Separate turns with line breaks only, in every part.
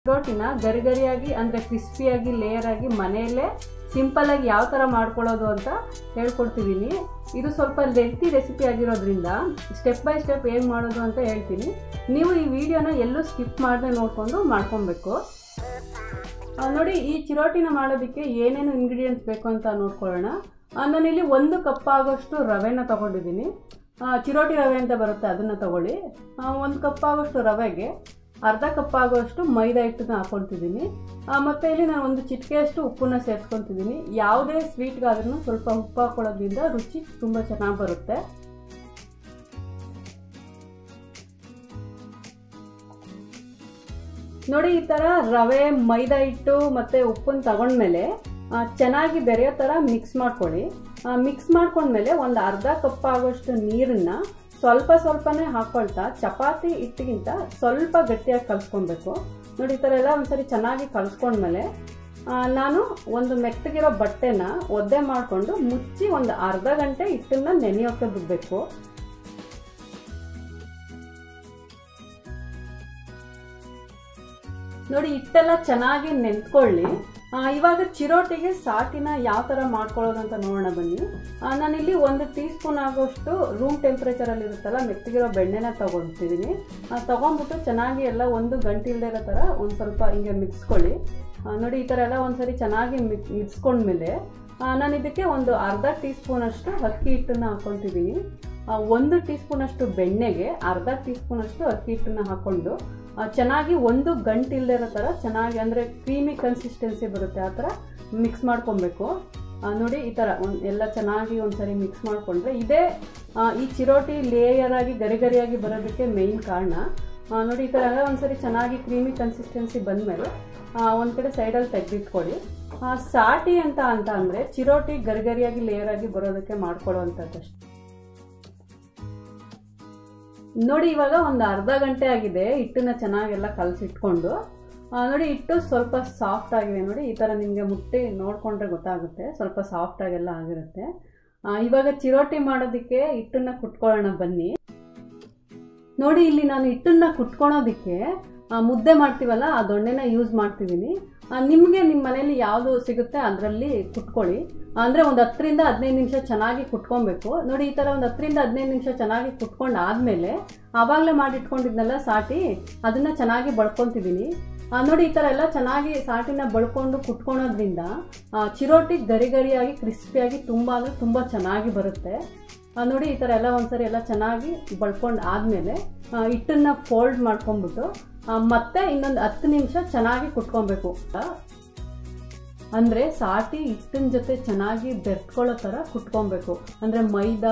ರೋಟಿನ ಗರಿಗರಿಯಾಗಿ ಅಂದರೆ ಕ್ರಿಸ್ಪಿಯಾಗಿ ಲೇಯರ್ ಆಗಿ ಮನೆಯಲ್ಲೇ ಸಿಂಪಲ್ ಆಗಿ ಯಾವ ಥರ ಮಾಡ್ಕೊಳ್ಳೋದು ಅಂತ ಹೇಳ್ಕೊಡ್ತಿದ್ದೀನಿ. ಇದು ಸ್ವಲ್ಪ ಲೆಂತಿ ರೆಸಿಪಿ ಆಗಿರೋದ್ರಿಂದ ಸ್ಟೆಪ್ ಬೈ ಸ್ಟೆಪ್ ಹೇಗೆ ಮಾಡೋದು ಅಂತ ಹೇಳ್ತೀನಿ. ನೀವು ಈ ವಿಡಿಯೋನ ಎಲ್ಲೂ ಸ್ಕಿಪ್ ಮಾಡದೆ ನೋಡಿಕೊಂಡು ಮಾಡ್ಕೊಬೇಕು. ನೋಡಿ, ಈ ಚಿರೋಟಿನ ಮಾಡೋದಕ್ಕೆ ಏನೇನು ಇಂಗ್ರೀಡಿಯೆಂಟ್ಸ್ ಬೇಕು ಅಂತ ನೋಡ್ಕೊಳ್ಳೋಣ. ನಾನಿಲ್ಲಿ 1 ಕಪ್ ಆಗೋಷ್ಟು ರವೆನ ತೊಗೊಂಡಿದ್ದೀನಿ. ಚಿರೋಟಿ ರವೆ ಅಂತ ಬರುತ್ತೆ, ಅದನ್ನು ತಗೊಳ್ಳಿ. 1 ಕಪ್ ಆಗೋಷ್ಟು ರವೆಗೆ ಅರ್ಧ ಕಪ್ ಆಗೋಷ್ಟು ಮೈದಾ ಹಿಟ್ಟನ್ನ ಹಾಕ್ಕೊಳ್ತಿದ್ದೀನಿ. ಮತ್ತು ಇಲ್ಲಿ ನಾನು 1 ಚಿಟಿಕೆಯಷ್ಟು ಉಪ್ಪನ್ನ ಸೇರಿಸ್ಕೊತಿದ್ದೀನಿ. ಯಾವುದೇ ಸ್ವೀಟ್ಗಾದ್ರೂ ಸ್ವಲ್ಪ ಉಪ್ಪು ಹಾಕೊಳ್ಳೋದ್ರಿಂದ ರುಚಿ ತುಂಬ ಚೆನ್ನಾಗಿ ಬರುತ್ತೆ. ನೋಡಿ, ಈ ಥರ ರವೆ, ಮೈದಾ ಹಿಟ್ಟು ಮತ್ತು ಉಪ್ಪನ್ನು ತಗೊಂಡ್ಮೇಲೆ ಚೆನ್ನಾಗಿ ಬೆರೆಯೋ ಥರ ಮಿಕ್ಸ್ ಮಾಡ್ಕೊಳ್ಳಿ. ಮಿಕ್ಸ್ ಮಾಡ್ಕೊಂಡ್ಮೇಲೆ ಒಂದು ಅರ್ಧ ಕಪ್ ಆಗೋಷ್ಟು ನೀರನ್ನ ಸ್ವಲ್ಪನೇ ಹಾಕ್ಕೊಳ್ತಾ ಚಪಾತಿ ಹಿಟ್ಟಿಗಿಂತ ಸ್ವಲ್ಪ ಗಟ್ಟಿಯಾಗಿ ಕಲಿಸ್ಕೊಳ್ಬೇಕು. ನೋಡಿ, ಈ ಥರ ಎಲ್ಲ ಒಂದ್ಸರಿ ಚೆನ್ನಾಗಿ ಕಲಿಸ್ಕೊಂಡ್ಮೇಲೆ ನಾನು ಒಂದು ಮೆತ್ತಗಿರೋ ಬಟ್ಟೆನ ಒದ್ದೆ ಮಾಡಿಕೊಂಡು ಮುಚ್ಚಿ ಒಂದು ಅರ್ಧ ಗಂಟೆ ಹಿಟ್ಟನ್ನ ನೆನೆಯೋಕೆ ಬಿಡಬೇಕು. ನೋಡಿ, ಹಿಟ್ಟೆಲ್ಲ ಚೆನ್ನಾಗಿ ನೆನ್ಕೊಳ್ಳಿ. ಇವಾಗ ಚಿರೋಟಿಗೆ ಸಾಟಿನ ಯಾವ ಥರ ಮಾಡ್ಕೊಳ್ಳೋದು ಅಂತ ನೋಡೋಣ ಬನ್ನಿ. ನಾನಿಲ್ಲಿ 1 ಟೀ ಸ್ಪೂನ್ ಆಗೋಷ್ಟು ರೂಮ್ ಟೆಂಪ್ರೇಚರಲ್ಲಿ ಇರುತ್ತಲ್ಲ ಮೆತ್ತಗಿರೋ ಬೆಣ್ಣೆನ ತೊಗೊಳ್ತಿದ್ದೀನಿ. ತೊಗೊಂಡ್ಬಿಟ್ಟು ಚೆನ್ನಾಗಿ ಎಲ್ಲ ಒಂದು ಗಂಟೆ ಇಲ್ಲದೆ ಇರೋ ಥರ ಒಂದು ಸ್ವಲ್ಪ ಹಿಂಗೆ ಮಿಕ್ಸ್ಕೊಳ್ಳಿ. ನೋಡಿ, ಈ ಥರ ಎಲ್ಲ ಒಂದ್ಸರಿ ಚೆನ್ನಾಗಿ ಮಿಕ್ಸ್ಕೊಂಡ್ಮೇಲೆ ನಾನು ಇದಕ್ಕೆ ಒಂದು ಅರ್ಧ ಟೀ ಸ್ಪೂನಷ್ಟು ಅಕ್ಕಿ ಹಿಟ್ಟನ್ನು ಹಾಕ್ಕೊತಿದ್ದೀನಿ. 1 ಟೀ ಸ್ಪೂನಷ್ಟು ಬೆಣ್ಣೆಗೆ ಅರ್ಧ ಟೀ ಸ್ಪೂನಷ್ಟು ಅಕ್ಕಿ ಹಿಟ್ಟನ್ನು ಹಾಕ್ಕೊಂಡು ಚೆನ್ನಾಗಿ ಒಂದು ಗಂಟೆ ಇಲ್ಲದೆ ಇರೋ ಥರ ಚೆನ್ನಾಗಿ ಅಂದರೆ ಕ್ರೀಮಿ ಕನ್ಸಿಸ್ಟೆನ್ಸಿ ಬರುತ್ತೆ ಆ ಥರ ಮಿಕ್ಸ್ ಮಾಡ್ಕೊಬೇಕು. ನೋಡಿ, ಈ ಥರ ಎಲ್ಲ ಚೆನ್ನಾಗಿ ಒಂದ್ಸರಿ ಮಿಕ್ಸ್ ಮಾಡಿಕೊಂಡ್ರೆ ಇದೇ ಈ ಚಿರೋಟಿ ಲೇಯರ್ ಆಗಿ ಗರಿಗರಿಯಾಗಿ ಬರೋದಕ್ಕೆ ಮೇಯ್ನ್ ಕಾರಣ. ನೋಡಿ, ಈ ಥರ ಎಲ್ಲ ಒಂದ್ಸರಿ ಚೆನ್ನಾಗಿ ಕ್ರೀಮಿ ಕನ್ಸಿಸ್ಟೆನ್ಸಿ ಬಂದಮೇಲೆ ಒಂದು ಕಡೆ ಸೈಡಲ್ಲಿ ತೆಗೆದಿಟ್ಕೊಳ್ಳಿ. ಸಾಟಿ ಅಂತ ಅಂದರೆ ಚಿರೋಟಿ ಗರಿಗರಿಯಾಗಿ ಲೇಯರ್ ಆಗಿ ಬರೋದಕ್ಕೆ ಮಾಡ್ಕೊಳ್ಳುವಂಥದ್ದಷ್ಟೇ. ನೋಡಿ, ಇವಾಗ ಒಂದು ಅರ್ಧ ಗಂಟೆ ಆಗಿದೆ. ಹಿಟ್ಟನ್ನ ಚೆನ್ನಾಗೆಲ್ಲ ಕಲಸಿಟ್ಕೊಂಡು ನೋಡಿ, ಹಿಟ್ಟು ಸ್ವಲ್ಪ ಸಾಫ್ಟ್ ಆಗಿದೆ. ನೋಡಿ, ಈ ಥರ ನಿಮಗೆ ಮುಟ್ಟಿ ನೋಡಿಕೊಂಡ್ರೆ ಗೊತ್ತಾಗುತ್ತೆ, ಸ್ವಲ್ಪ ಸಾಫ್ಟಾಗೆಲ್ಲ ಆಗಿರುತ್ತೆ. ಇವಾಗ ಚಿರೋಟಿ ಮಾಡೋದಕ್ಕೆ ಹಿಟ್ಟನ್ನ ಕುಟ್ಕೊಳ್ಳೋಣ ಬನ್ನಿ. ನೋಡಿ, ಇಲ್ಲಿ ನಾನು ಹಿಟ್ಟನ್ನ ಕುಟ್ಕೊಳೋದಕ್ಕೆ ಮುದ್ದೆ ಮಾಡ್ತೀವಲ್ಲ ಆ ದೊಣ್ಣೆನ ಯೂಸ್ ಮಾಡ್ತಿದ್ದೀನಿ. ನಿಮಗೆ ನಿಮ್ಮ ಮನೇಲಿ ಯಾವುದು ಸಿಗುತ್ತೆ ಅದರಲ್ಲಿ ಕುಟ್ಕೊಳ್ಳಿ. ಅಂದರೆ ಒಂದು 10 ರಿಂದ 15 ನಿಮಿಷ ಚೆನ್ನಾಗಿ ಕುಟ್ಕೊಬೇಕು. ನೋಡಿ, ಈ ಥರ ಒಂದು 10 ರಿಂದ 15 ನಿಮಿಷ ಚೆನ್ನಾಗಿ ಕುಟ್ಕೊಂಡು ಆದಮೇಲೆ ಆವಾಗಲೇ ಮಾಡಿಟ್ಕೊಂಡಿದ್ನಲ್ಲ ಸಾಟಿ, ಅದನ್ನು ಚೆನ್ನಾಗಿ ಬಳ್ಕೊತಿದ್ದೀನಿ. ನೋಡಿ, ಈ ಥರ ಎಲ್ಲ ಚೆನ್ನಾಗಿ ಸಾಟಿನ ಬಳ್ಕೊಂಡು ಕುಟ್ಕೊಳೋದ್ರಿಂದ ಚಿರೋಟಿ ಗರಿಗರಿಯಾಗಿ ಕ್ರಿಸ್ಪಿಯಾಗಿ ತುಂಬ ಅಂದರೆ ತುಂಬ ಚೆನ್ನಾಗಿ ಬರುತ್ತೆ. ನೋಡಿ, ಈ ಥರ ಎಲ್ಲ ಒಂದ್ಸರಿ ಎಲ್ಲ ಚೆನ್ನಾಗಿ ಬಳ್ಕೊಂಡು ಆದಮೇಲೆ ಹಿಟ್ಟನ್ನು ಫೋಲ್ಡ್ ಮಾಡ್ಕೊಂಡ್ಬಿಟ್ಟು ಮತ್ತೆ ಇನ್ನೊಂದು 10 ನಿಮಿಷ ಚೆನ್ನಾಗಿ ಕುಟ್ಕೊಬೇಕು. ಅಂದರೆ ಸಾಟಿ ಹಿಟ್ಟಿನ ಜೊತೆ ಚೆನ್ನಾಗಿ ಬೆರ್ತ್ಕೊಳ್ಳೋ ಥರ ಕುಟ್ಕೊಬೇಕು. ಅಂದರೆ ಮೈದಾ,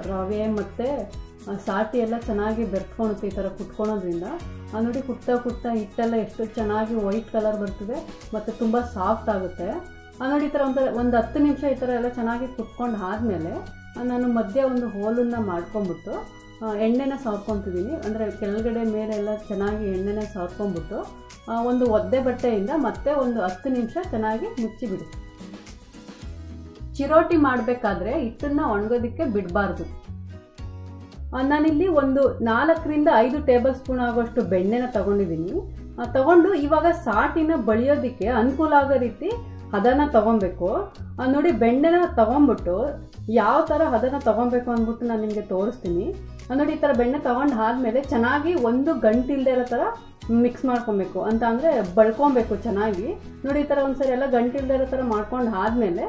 ರವೆ ಮತ್ತು ಸಾಟಿ ಎಲ್ಲ ಚೆನ್ನಾಗಿ ಬೆರ್ತ್ಕೊಳುತ್ತೆ ಈ ಥರ ಕುಟ್ಕೊಳೋದ್ರಿಂದ. ನೋಡಿ, ಕುಟ್ತಾ ಹಿಟ್ಟೆಲ್ಲ ಎಷ್ಟು ಚೆನ್ನಾಗಿ ವೈಟ್ ಕಲರ್ ಬರ್ತದೆ ಮತ್ತು ತುಂಬ ಸಾಫ್ಟ್ ಆಗುತ್ತೆ. ನೋಡಿ, ಈ ಥರ ಒಂದು 10 ನಿಮಿಷ ಈ ಥರ ಎಲ್ಲ ಚೆನ್ನಾಗಿ ಕುಟ್ಕೊಂಡು ಆದಮೇಲೆ ನಾನು ಮಧ್ಯೆ ಒಂದು ಹೋಲನ್ನು ಮಾಡ್ಕೊಂಬಿಟ್ಟು ಎಣ್ಣೆನ ಸಾವ್ಕೊತಿದ್ದೀನಿ. ಅಂದರೆ ಕೆಳಗಡೆ ಮೇಲೆ ಎಲ್ಲ ಚೆನ್ನಾಗಿ ಎಣ್ಣೆನ ಸಾವ್ಕೊಂಬಿಟ್ಟು ಒಂದು ಒದ್ದೆ ಬಟ್ಟೆಯಿಂದ ಮತ್ತೆ ಒಂದು 10 ನಿಮಿಷ ಚೆನ್ನಾಗಿ ಮುಚ್ಚಿಬಿಡಿ. ಚಿರೋಟಿ ಮಾಡಬೇಕಾದ್ರೆ ಹಿಟ್ಟನ್ನು ಒಣಗೋದಕ್ಕೆ ಬಿಡಬಾರ್ದು. ನಾನಿಲ್ಲಿ ಒಂದು 4 ರಿಂದ 5 ಟೇಬಲ್ ಸ್ಪೂನ್ ಆಗೋಷ್ಟು ಬೆಣ್ಣೆನ ತೊಗೊಂಡಿದ್ದೀನಿ. ತೊಗೊಂಡು ಇವಾಗ ಸಾಟಿನ ಬಳಿಯೋದಕ್ಕೆ ಅನುಕೂಲ ಆಗೋ ರೀತಿ ಹದನ ತೊಗೊಬೇಕು. ನೋಡಿ, ಬೆಣ್ಣೆನ ತೊಗೊಂಬಿಟ್ಟು ಯಾವ ಥರ ಹದನ ತೊಗೊಬೇಕು ಅಂದ್ಬಿಟ್ಟು ನಾನು ನಿಮಗೆ ತೋರಿಸ್ತೀನಿ. ನೋಡಿ, ಈ ಥರ ಬೆಣ್ಣೆ ತೊಗೊಂಡು ಆದಮೇಲೆ ಚೆನ್ನಾಗಿ ಒಂದು ಗಂಟೆ ಇಲ್ಲದೆ ಇರೋ ಥರ ಮಿಕ್ಸ್ ಮಾಡ್ಕೊಬೇಕು. ಅಂತ ಅಂದರೆ ಬಳ್ಕೊಬೇಕು ಚೆನ್ನಾಗಿ. ನೋಡಿ, ಈ ಥರ ಒಂದ್ಸರಿ ಎಲ್ಲ ಗಂಟೆ ಇಲ್ಲದೆ ಇರೋ ಥರ ಮಾಡ್ಕೊಂಡು ಆದಮೇಲೆ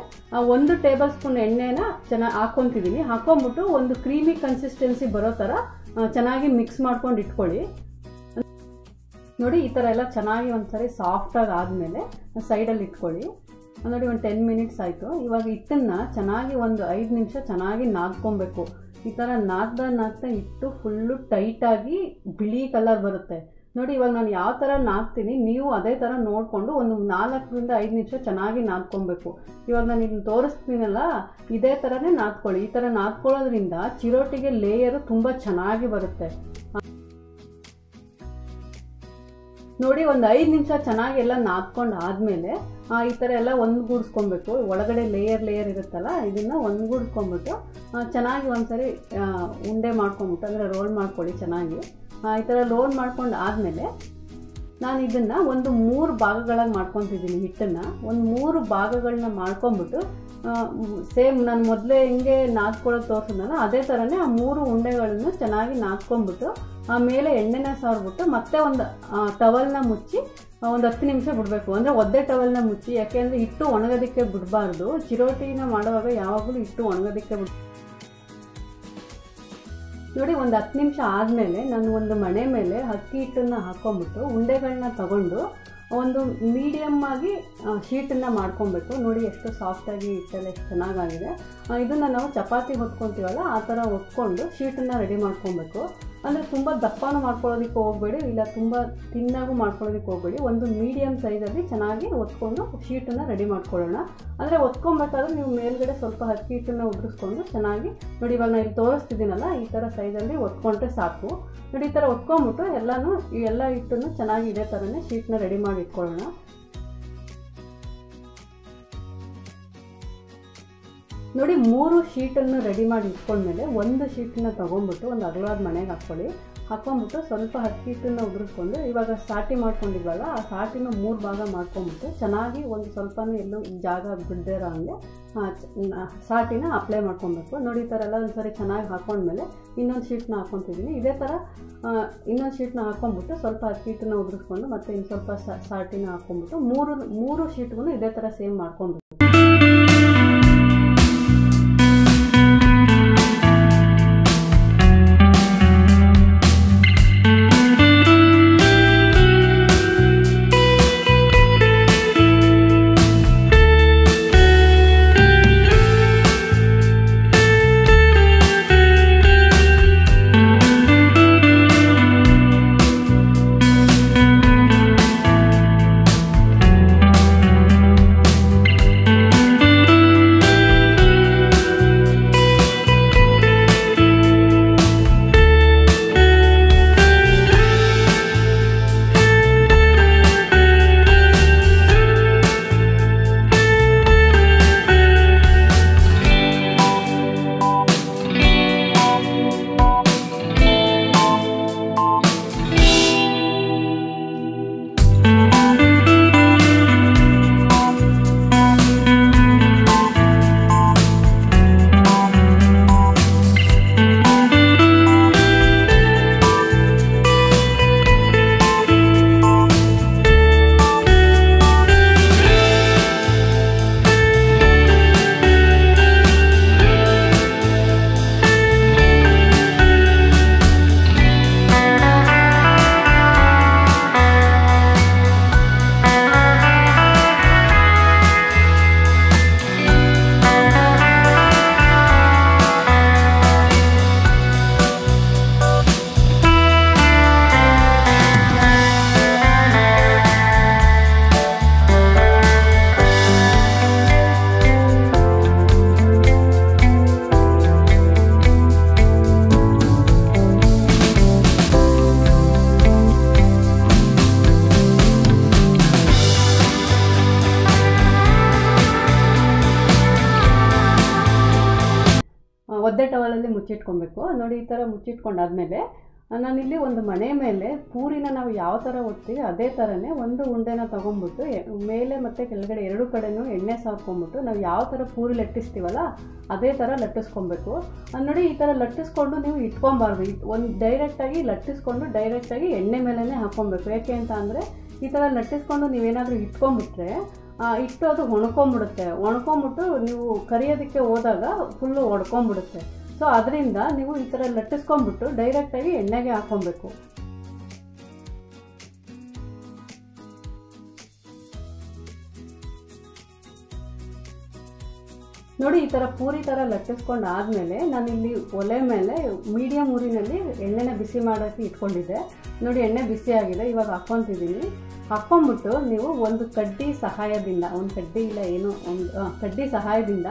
1 ಟೇಬಲ್ ಸ್ಪೂನ್ ಎಣ್ಣೆನ ಚೆನ್ನಾಗಿ ಹಾಕ್ಕೊತಿದ್ದೀನಿ. ಹಾಕ್ಕೊಂಬಿಟ್ಟು ಒಂದು ಕ್ರೀಮಿ ಕನ್ಸಿಸ್ಟೆನ್ಸಿ ಬರೋ ಥರ ಚೆನ್ನಾಗಿ ಮಿಕ್ಸ್ ಮಾಡ್ಕೊಂಡು ಇಟ್ಕೊಳ್ಳಿ. ನೋಡಿ, ಈ ಥರ ಎಲ್ಲ ಚೆನ್ನಾಗಿ ಒಂದ್ಸರಿ ಸಾಫ್ಟಾಗಿ ಆದಮೇಲೆ ಸೈಡಲ್ಲಿ ಇಟ್ಕೊಳ್ಳಿ. ನೋಡಿ, ಒಂದು 10 ಮಿನಿಟ್ಸ್ ಆಯಿತು. ಇವಾಗ ಹಿಟ್ಟನ್ನು ಚೆನ್ನಾಗಿ ಒಂದು 5 ನಿಮಿಷ ಚೆನ್ನಾಗಿ ನಾದ್ಕೊಬೇಕು. ಈ ಥರ ನಾದ್ತಾ ಹಿಟ್ಟು ಫುಲ್ಲು ಟೈಟಾಗಿ ಬಿಳಿ ಕಲರ್ ಬರುತ್ತೆ. ನೋಡಿ, ಇವಾಗ ನಾನು ಯಾವ ಥರ ನಾದ್ತೀನಿ ನೀವು ಅದೇ ಥರ ನೋಡಿಕೊಂಡು ಒಂದು 4 ರಿಂದ 5 ನಿಮಿಷ ಚೆನ್ನಾಗಿ ನಾದ್ಕೊಬೇಕು. ಇವಾಗ ನಾನು ಇಲ್ಲಿ ತೋರಿಸ್ತೀನಲ್ಲ ಇದೇ ಥರನೇ ನಾದ್ಕೊಳ್ಳಿ. ಈ ಥರ ನಾದ್ಕೊಳ್ಳೋದ್ರಿಂದ ಚಿರೋಟಿಗೆ ಲೇಯರು ತುಂಬ ಚೆನ್ನಾಗಿ ಬರುತ್ತೆ. ನೋಡಿ, ಒಂದು 5 ನಿಮಿಷ ಚೆನ್ನಾಗಿ ಎಲ್ಲ ನಾದ್ಕೊಂಡು ಆದಮೇಲೆ ಈ ಥರ ಎಲ್ಲ ಒಂದುಗೂಡಿಸ್ಕೊಬೇಕು. ಒಳಗಡೆ ಲೇಯರ್ ಇರುತ್ತಲ್ಲ ಇದನ್ನು ಒಂದುಗೂಡಿಸ್ಕೊಂಬಿಟ್ಟು ಚೆನ್ನಾಗಿ ಒಂದ್ಸರಿ ಉಂಡೆ ಮಾಡ್ಕೊಂಬಿಟ್ಟು ಅಂದರೆ ರೋಲ್ ಮಾಡ್ಕೊಳ್ಳಿ ಚೆನ್ನಾಗಿ. ಈ ಥರ ರೋಲ್ ಮಾಡ್ಕೊಂಡು ಆದಮೇಲೆ ನಾನು ಇದನ್ನು ಒಂದು 3 ಭಾಗಗಳಾಗಿ ಮಾಡ್ಕೊತಿದ್ದೀನಿ. ಹಿಟ್ಟನ್ನು ಒಂದು 3 ಭಾಗಗಳನ್ನ ಮಾಡ್ಕೊಂಬಿಟ್ಟು ಸೇಮ್ ನಾನು ಮೊದಲೇ ಹಿಂಗೆ ನಾದ್ಕೊಳ್ಳೋದು ತೋರಿಸಿದ್ನಲ್ಲ ಅದೇ ಥರನೇ ಆ 3 ಉಂಡೆಗಳನ್ನು ಚೆನ್ನಾಗಿ ನಾದ್ಕೊಂಡ್ಬಿಟ್ಟು ಆಮೇಲೆ ಎಣ್ಣೆನ ಸಾರ್ಬಿಟ್ಟು ಮತ್ತೆ ಒಂದು ಟವಲ್ನ ಮುಚ್ಚಿ ಒಂದು 10 ನಿಮಿಷ ಬಿಡಬೇಕು. ಅಂದರೆ ಒದ್ದೆ ಟವಲ್ನ ಮುಚ್ಚಿ, ಯಾಕೆಂದರೆ ಹಿಟ್ಟು ಒಣಗೋದಕ್ಕೆ ಬಿಡಬಾರ್ದು. ಚಿರೋಟಿನ ಮಾಡುವಾಗ ಯಾವಾಗಲೂ ಹಿಟ್ಟು ಒಣಗೋದಕ್ಕೆ ನೋಡಿ. ಒಂದು 10 ನಿಮಿಷ ಆದಮೇಲೆ ನಾನು ಒಂದು ಮಣೆ ಮೇಲೆ ಅಕ್ಕಿ ಹಿಟ್ಟನ್ನು ಹಾಕ್ಕೊಂಬಿಟ್ಟು ಉಂಡೆಗಳನ್ನ ತಗೊಂಡು ಒಂದು ಮೀಡಿಯಮ್ ಆಗಿ ಶೀಟನ್ನು ಮಾಡ್ಕೊಬೇಕು. ನೋಡಿ ಎಷ್ಟು ಸಾಫ್ಟಾಗಿ ಹಿಟ್ಟೆಲ್ಲ ಎಷ್ಟು ಚೆನ್ನಾಗಾಗಿದೆ. ಇದನ್ನು ನಾವು ಚಪಾತಿ ಹೊತ್ಕೊತೀವಲ್ಲ ಆ ಥರ ಹೊತ್ಕೊಂಡು ಶೀಟನ್ನು ರೆಡಿ ಮಾಡ್ಕೊಬೇಕು. ಅಂದರೆ ತುಂಬ ದಪ್ಪನೂ ಮಾಡ್ಕೊಳ್ಳೋದಕ್ಕೆ ಹೋಗಬೇಡಿ, ಇಲ್ಲ ತುಂಬ ತಿನ್ನಾಗೂ ಮಾಡ್ಕೊಳ್ಳೋದಕ್ಕೆ ಹೋಗಬೇಡಿ. ಒಂದು ಮೀಡಿಯಮ್ ಸೈಜಲ್ಲಿ ಚೆನ್ನಾಗಿ ಹೊತ್ಕೊಂಡು ಶೀಟನ್ನು ರೆಡಿ ಮಾಡ್ಕೊಳ್ಳೋಣ. ಅಂದರೆ ಹೊತ್ಕೊಬೇಕಾದ್ರೆ ನೀವು ಮೇಲ್ಗಡೆ ಸ್ವಲ್ಪ ಅಕ್ಕಿ ಹಿಟ್ಟನ್ನು ಉದುರಿಸ್ಕೊಂಡು ಚೆನ್ನಾಗಿ ನೋಡಿ, ಇವಾಗ ನಾನು ಇಲ್ಲಿ ತೋರಿಸ್ತಿದ್ದೀನಲ್ಲ ಈ ಥರ ಸೈಜಲ್ಲಿ ಹೊತ್ಕೊಂಡ್ರೆ ಸಾಕು. ನೋಡಿ ಈ ಥರ ಹೊತ್ಕೊಂಡ್ಬಿಟ್ಟು ಎಲ್ಲ ಹಿಟ್ಟನ್ನು ಚೆನ್ನಾಗಿ ಇದೇ ಥರನೇ ಶೀಟ್ನ ರೆಡಿ ಮಾಡಿ ಇಟ್ಕೊಳ್ಳೋಣ. ನೋಡಿ 3 ಶೀಟನ್ನು ರೆಡಿ ಮಾಡಿ ಇಟ್ಕೊಂಡ್ಮೇಲೆ ಒಂದು ಶೀಟನ್ನು ತೊಗೊಂಡ್ಬಿಟ್ಟು ಒಂದು ಅಗಲವಾದ ಮನೆಗೆ ಹಾಕ್ಕೊಂಬಿಟ್ಟು ಸ್ವಲ್ಪ ಅಕ್ಕಿ ಹಿಟ್ಟನ್ನು ಉದುರಿಸ್ಕೊಂಡು ಇವಾಗ ಸಾಟಿ ಮಾಡ್ಕೊಂಡಿದ್ವಲ್ಲ ಆ ಸಾಟಿನ 3 ಭಾಗ ಮಾಡ್ಕೊಂಬಿಟ್ಟು ಚೆನ್ನಾಗಿ ಒಂದು ಸ್ವಲ್ಪನೂ ಎಲ್ಲೂ ಜಾಗ ಬಿಡದೇ ಇರೋ ಹಂಗೆ ಸಾಟಿನ ಅಪ್ಲೈ ಮಾಡ್ಕೊಬೇಕು. ನೋಡಿ ಈ ಥರ ಎಲ್ಲ ಒಂದ್ಸರಿ ಚೆನ್ನಾಗಿ ಹಾಕ್ಕೊಂಡ್ಮೇಲೆ ಇನ್ನೊಂದು ಶೀಟ್ನ ಹಾಕ್ಕೊತಿದ್ದೀನಿ. ಇದೇ ಥರ ಇನ್ನೊಂದು ಶೀಟ್ನ ಹಾಕ್ಕೊಂಬಿಟ್ಟು ಸ್ವಲ್ಪ ಅಕ್ಕಿ ಹಿಟ್ಟನ್ನು ಉದುರಿಸ್ಕೊಂಡು ಮತ್ತೆ ಇನ್ನು ಸ್ವಲ್ಪ ಸಾಟಿನ ಹಾಕ್ಕೊಂಬಿಟ್ಟು 3 ಶೀಟ್ಗೂ ಇದೇ ಥರ ಸೇಮ್ ಮಾಡ್ಕೊಬೇಕು. ಒದ್ದೆ ಟವಲಲ್ಲಿ ಮುಚ್ಚಿಟ್ಕೊಬೇಕು. ನೋಡಿ ಈ ಥರ ಮುಚ್ಚಿಟ್ಕೊಂಡಾದ್ಮೇಲೆ ನಾನಿಲ್ಲಿ ಒಂದು ಮಣೆ ಮೇಲೆ ಪೂರಿನ ನಾವು ಯಾವ ಥರ ಒತ್ತೀವಿ ಅದೇ ಥರನೇ ಒಂದು ಉಂಡೆನ ತೊಗೊಂಡ್ಬಿಟ್ಟು ಮೇಲೆ ಮತ್ತು ಕೆಳಗಡೆ 2 ಕಡೆನೂ ಎಣ್ಣೆ ಸಾರ್ಕೊಂಡ್ಬಿಟ್ಟು ನಾವು ಯಾವ ಥರ ಪೂರಿ ಲಟ್ಟಿಸ್ತೀವಲ್ಲ ಅದೇ ಥರ ಲಟ್ಟಿಸ್ಕೊಬೇಕು. ನೋಡಿ ಈ ಥರ ಲಟ್ಟಿಸ್ಕೊಂಡು ನೀವು ಇಟ್ಕೊಬಾರ್ದು, ಒಂದು ಡೈರೆಕ್ಟಾಗಿ ಲಟ್ಟಿಸ್ಕೊಂಡು ಡೈರೆಕ್ಟಾಗಿ ಎಣ್ಣೆ ಮೇಲೇ ಹಾಕ್ಕೊಬೇಕು. ಯಾಕೆ ಅಂತ ಅಂದರೆ ಈ ಥರ ಲಟ್ಟಿಸ್ಕೊಂಡು ನೀವೇನಾದರೂ ಇಟ್ಕೊಂಡ್ಬಿಟ್ರೆ ಇಟ್ಟು ಅದು ಒಣಕೊಂಬಿಟ್ಟು ನೀವು ಕರಿಯೋದಕ್ಕೆ ಹೋದಾಗ ಫುಲ್ಲು ಒಡ್ಕೊಂಬಿಡುತ್ತೆ. ಸೊ ಅದರಿಂದ ನೀವು ಈ ಥರ ಲಟ್ಟಿಸ್ಕೊಂಡ್ಬಿಟ್ಟು ಡೈರೆಕ್ಟಾಗಿ ಎಣ್ಣೆಗೆ ಹಾಕ್ಕೊಬೇಕು. ನೋಡಿ ಈ ಥರ ಪೂರಿ ಥರ ಲಟ್ಟಿಸ್ಕೊಂಡು ಆದಮೇಲೆ ನಾನಿಲ್ಲಿ ಒಲೆ ಮೇಲೆ ಮೀಡಿಯಮ್ ಊರಿನಲ್ಲಿ ಎಣ್ಣೆನ ಬಿಸಿ ಮಾಡೋಕ್ಕೆ ಇಟ್ಕೊಂಡಿದ್ದೆ. ನೋಡಿ ಎಣ್ಣೆ ಬಿಸಿ ಆಗಿದೆ, ಇವಾಗ ಹಾಕ್ಕೊತಿದ್ದೀನಿ. ಹಾಕ್ಕೊಂಬಿಟ್ಟು ನೀವು ಒಂದು ಕಡ್ಡಿ ಸಹಾಯದಿಂದ, ಒಂದು ಕಡ್ಡಿ ಇಲ್ಲ ಏನೋ ಒಂದು ಕಡ್ಡಿ ಸಹಾಯದಿಂದ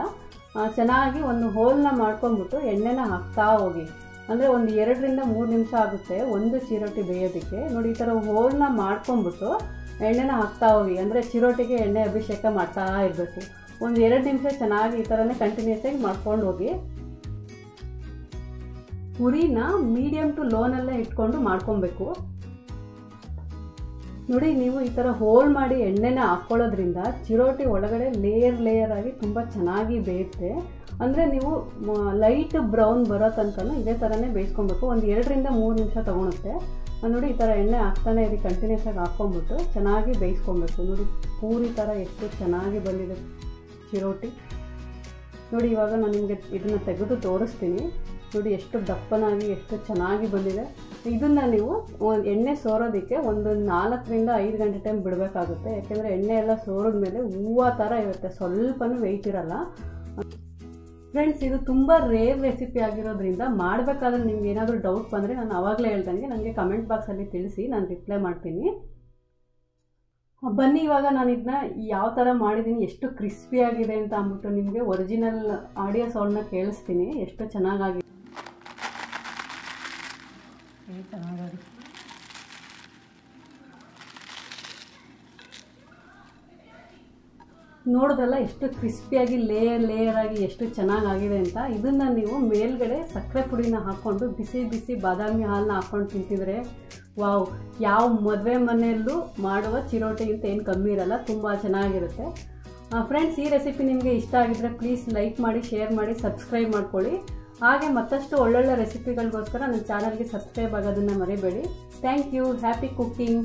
ಚೆನ್ನಾಗಿ ಒಂದು ಹೋಲ್ನ ಮಾಡ್ಕೊಂಡ್ಬಿಟ್ಟು ಎಣ್ಣೆನ ಹಾಕ್ತಾ ಹೋಗಿ. ಅಂದರೆ ಒಂದು 2 ರಿಂದ 3 ನಿಮಿಷ ಆಗುತ್ತೆ ಒಂದು ಚಿರೋಟಿ ಬೇಯೋದಕ್ಕೆ. ನೋಡಿ ಈ ಥರ ಹೋಲ್ನ ಮಾಡ್ಕೊಂಡ್ಬಿಟ್ಟು ಎಣ್ಣೆನ ಹಾಕ್ತಾ ಹೋಗಿ, ಅಂದರೆ ಚಿರೋಟಿಗೆ ಎಣ್ಣೆ ಅಭಿಷೇಕ ಮಾಡ್ತಾ ಇರಬೇಕು. ಒಂದು 2 ನಿಮಿಷ ಚೆನ್ನಾಗಿ ಈ ಥರನೇ ಕಂಟಿನ್ಯೂಸ್ ಆಗಿ ಮಾಡ್ಕೊಂಡು ಹೋಗಿ. ಪುರಿನ ಮೀಡಿಯಮ್ ಟು ಲೋನಲ್ಲೇ ಇಟ್ಕೊಂಡು ಮಾಡ್ಕೊಬೇಕು. ನೋಡಿ, ನೀವು ಈ ಥರ ಹೋಲ್ ಮಾಡಿ ಎಣ್ಣೆನ ಹಾಕ್ಕೊಳ್ಳೋದ್ರಿಂದ ಚಿರೋಟಿ ಒಳಗಡೆ ಲೇಯರ್ ಆಗಿ ತುಂಬ ಚೆನ್ನಾಗಿ ಬೇಯುತ್ತೆ. ಅಂದರೆ ನೀವು ಲೈಟ್ ಬ್ರೌನ್ ಬರೋ ತನಕ ಇದೇ ಥರನೇ ಬೇಯಿಸ್ಕೊಬೇಕು. ಒಂದು 2 ರಿಂದ 3 ನಿಮಿಷ ತೊಗೊಳುತ್ತೆ. ನೋಡಿ, ಈ ಥರ ಎಣ್ಣೆ ಹಾಕ್ತಾನೆ ಇರಿ, ಕಂಟಿನ್ಯೂಸ್ ಆಗಿ ಹಾಕ್ಕೊಂಬಿಟ್ಟು ಚೆನ್ನಾಗಿ ಬೇಯಿಸ್ಕೊಬೇಕು. ನೋಡಿ, ಪೂರಿ ಥರ ಎಷ್ಟು ಚೆನ್ನಾಗಿ ಬಂದಿದೆ ಚಿರೋಟಿ. ನೋಡಿ, ಇವಾಗ ನಾನು ನಿಮಗೆ ಇದನ್ನು ತೆಗೆದು ತೋರಿಸ್ತೀನಿ. ನೋಡಿ ಎಷ್ಟು ದಪ್ಪನಾಗಿ ಎಷ್ಟು ಚೆನ್ನಾಗಿ ಬಂದಿದೆ. ಇದನ್ನು ನೀವು ಎಣ್ಣೆ ಸೋರೋದಕ್ಕೆ ಒಂದು 4 ರಿಂದ 5 ಗಂಟೆ ಟೈಮ್ ಬಿಡಬೇಕಾಗುತ್ತೆ. ಯಾಕೆಂದರೆ ಎಣ್ಣೆ ಎಲ್ಲ ಸೋರಿದ ಮೇಲೆ ಹೂವು ಥರ ಇರುತ್ತೆ, ಸ್ವಲ್ಪನೂ ವೆಯ್ಟ್ ಇರಲ್ಲ. ಫ್ರೆಂಡ್ಸ್, ಇದು ತುಂಬ ರೇರ್ ರೆಸಿಪಿ ಆಗಿರೋದ್ರಿಂದ ಮಾಡಬೇಕಾದ್ರೆ ನಿಮ್ಗೆ ಏನಾದರೂ ಡೌಟ್ ಬಂದರೆ ನಾನು ಆವಾಗಲೇ ಹೇಳ್ದಂಗೆ ನನಗೆ ಕಮೆಂಟ್ ಬಾಕ್ಸಲ್ಲಿ ತಿಳಿಸಿ, ನಾನು ರಿಪ್ಲೈ ಮಾಡ್ತೀನಿ. ಬನ್ನಿ, ಇವಾಗ ನಾನು ಇದನ್ನ ಯಾವ ಥರ ಮಾಡಿದ್ದೀನಿ, ಎಷ್ಟು ಕ್ರಿಸ್ಪಿಯಾಗಿದೆ ಅಂತ ಅಂದ್ಬಿಟ್ಟು ನಿಮಗೆ ಒರಿಜಿನಲ್ ಆಡಿಯೋ ಸೌಂಡನ್ನ ಕೇಳಿಸ್ತೀನಿ. ಎಷ್ಟು ಚೆನ್ನಾಗಿದೆ. ನೋಡಿದ್ರಲ್ಲ ಎಷ್ಟು ಕ್ರಿಸ್ಪಿಯಾಗಿ ಲೇಯರ್ ಆಗಿ ಎಷ್ಟು ಚೆನ್ನಾಗಾಗಿದೆ ಅಂತ. ಇದನ್ನು ನೀವು ಮೇಲ್ಗಡೆ ಸಕ್ಕರೆ ಪುಡಿನ ಹಾಕ್ಕೊಂಡು ಬಿಸಿ ಬಾದಾಮಿ ಹಾಲನ್ನ ಹಾಕ್ಕೊಂಡು ತಿಂತಿದ್ರೆ ವಾವ್, ಯಾವ ಮದುವೆ ಮನೆಯಲ್ಲೂ ಮಾಡುವ ಚಿರೋಟಿಗಿಂತ ಏನು ಕಮ್ಮಿ ಇರಲ್ಲ, ತುಂಬ ಚೆನ್ನಾಗಿರುತ್ತೆ. ಫ್ರೆಂಡ್ಸ್, ಈ ರೆಸಿಪಿ ನಿಮಗೆ ಇಷ್ಟ ಆಗಿದ್ರೆ ಪ್ಲೀಸ್ ಲೈಕ್ ಮಾಡಿ, ಶೇರ್ ಮಾಡಿ, ಸಬ್ಸ್ಕ್ರೈಬ್ ಮಾಡ್ಕೊಳ್ಳಿ. ಹಾಗೆ ಮತ್ತಷ್ಟು ಒಳ್ಳೊಳ್ಳೆ ರೆಸಿಪಿಗಳಿಗೋಸ್ಕರ ನನ್ನ ಚಾನಲ್ಗೆ ಸಬ್ಸ್ಕ್ರೈಬ್ ಆಗೋದನ್ನು ಮರಿಬೇಡಿ. Thank you. Happy cooking.